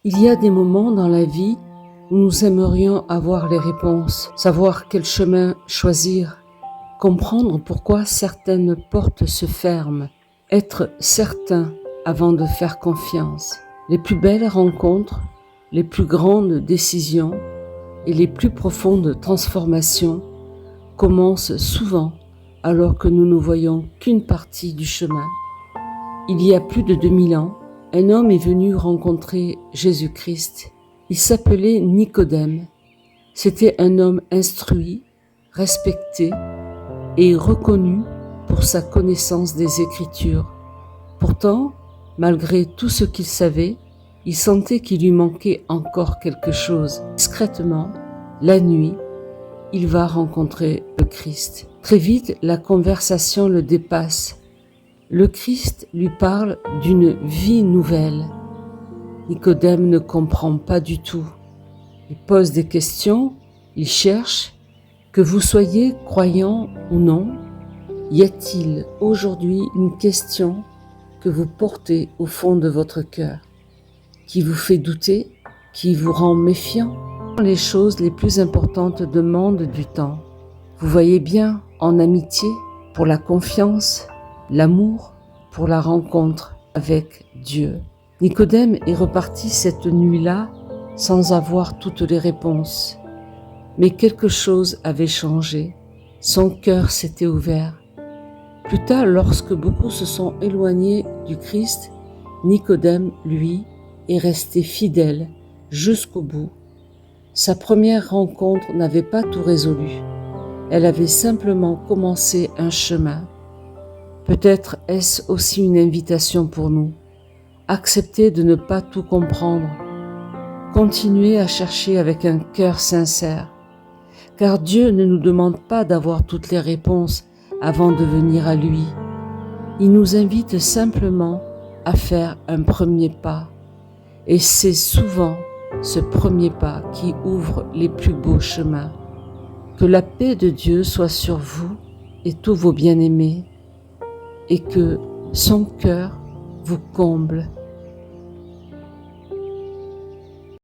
Il y a des moments dans la vie où nous aimerions avoir les réponses, savoir quel chemin choisir, comprendre pourquoi certaines portes se ferment, être certain avant de faire confiance. Les plus belles rencontres, les plus grandes décisions et les plus profondes transformations commencent souvent alors que nous ne voyons qu'une partie du chemin. Il y a plus de 2000 ans, un homme est venu rencontrer Jésus-Christ. Il s'appelait Nicodème. C'était un homme instruit, respecté et reconnu pour sa connaissance des Écritures. Pourtant, malgré tout ce qu'il savait, il sentait qu'il lui manquait encore quelque chose. Discrètement, la nuit, il va rencontrer le Christ. Très vite, la conversation le dépasse. Le Christ lui parle d'une vie nouvelle. Nicodème ne comprend pas du tout. Il pose des questions, il cherche. Que vous soyez croyant ou non, y a-t-il aujourd'hui une question que vous portez au fond de votre cœur, qui vous fait douter, qui vous rend méfiant? Les choses les plus importantes demandent du temps. Vous voyez bien, en amitié, pour la confiance, l'amour, pour la rencontre avec Dieu. Nicodème est reparti cette nuit-là sans avoir toutes les réponses. Mais quelque chose avait changé. Son cœur s'était ouvert. Plus tard, lorsque beaucoup se sont éloignés du Christ, Nicodème, lui, est resté fidèle jusqu'au bout. Sa première rencontre n'avait pas tout résolu. Elle avait simplement commencé un chemin. Peut-être est-ce aussi une invitation pour nous. Accepter de ne pas tout comprendre. Continuer à chercher avec un cœur sincère. Car Dieu ne nous demande pas d'avoir toutes les réponses avant de venir à lui. Il nous invite simplement à faire un premier pas. Et c'est souvent ce premier pas qui ouvre les plus beaux chemins. Que la paix de Dieu soit sur vous et tous vos bien-aimés, et que son cœur vous comble